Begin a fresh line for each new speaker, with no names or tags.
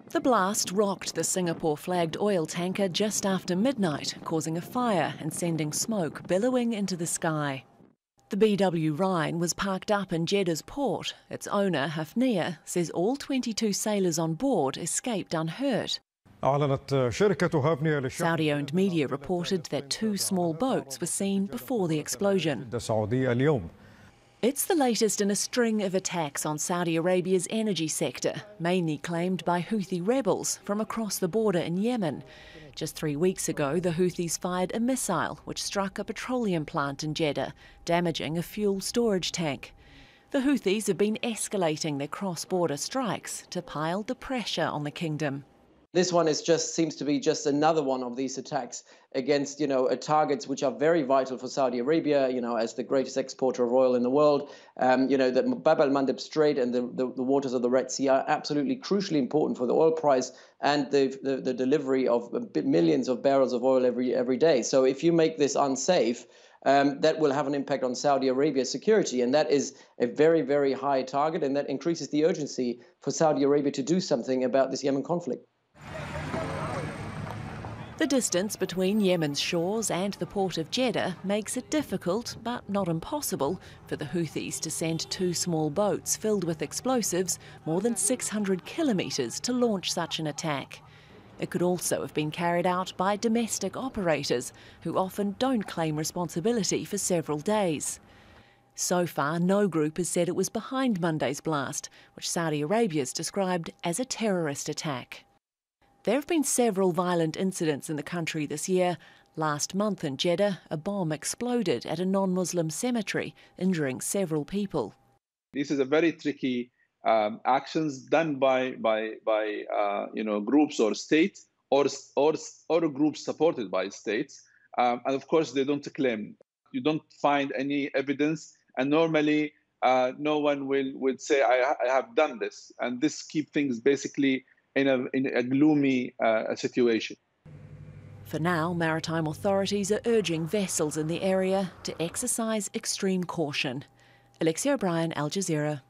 The blast rocked the Singapore-flagged oil tanker just after midnight, causing a fire and sending smoke billowing into the sky. The BW Rhine was parked up in Jeddah's port. Its owner, Hafnia, says all 22 sailors on board escaped unhurt. Saudi-owned media reported that 2 small boats were seen before the explosion. It's the latest in a string of attacks on Saudi Arabia's energy sector, mainly claimed by Houthi rebels from across the border in Yemen. Just 3 weeks ago, the Houthis fired a missile which struck a petroleum plant in Jeddah, damaging a fuel storage tank. The Houthis have been escalating their cross-border strikes to pile the pressure on the kingdom.
This one seems to be just another one of these attacks against, targets which are very vital for Saudi Arabia, as the greatest exporter of oil in the world. The Bab al-Mandeb Strait and the waters of the Red Sea are absolutely crucially important for the oil price and the delivery of millions of barrels of oil every day. So if you make this unsafe, that will have an impact on Saudi Arabia's security. And that is a very, very high target. And that increases the urgency for Saudi Arabia to do something about this Yemen conflict.
The distance between Yemen's shores and the port of Jeddah makes it difficult, but not impossible, for the Houthis to send 2 small boats filled with explosives more than 600 kilometres to launch such an attack. It could also have been carried out by domestic operators, who often don't claim responsibility for several days. So far, no group has said it was behind Monday's blast, which Saudi Arabia's described as a terrorist attack. There have been several violent incidents in the country this year. Last month in Jeddah, a bomb exploded at a non-Muslim cemetery, injuring several people.
This is a very tricky actions done by groups or states or groups supported by states, and of course they don't claim. You don't find any evidence, and normally no one would say I have done this, and this keeps things basically in a gloomy situation.
For now, maritime authorities are urging vessels in the area to exercise extreme caution. Alexi, Al Jazeera.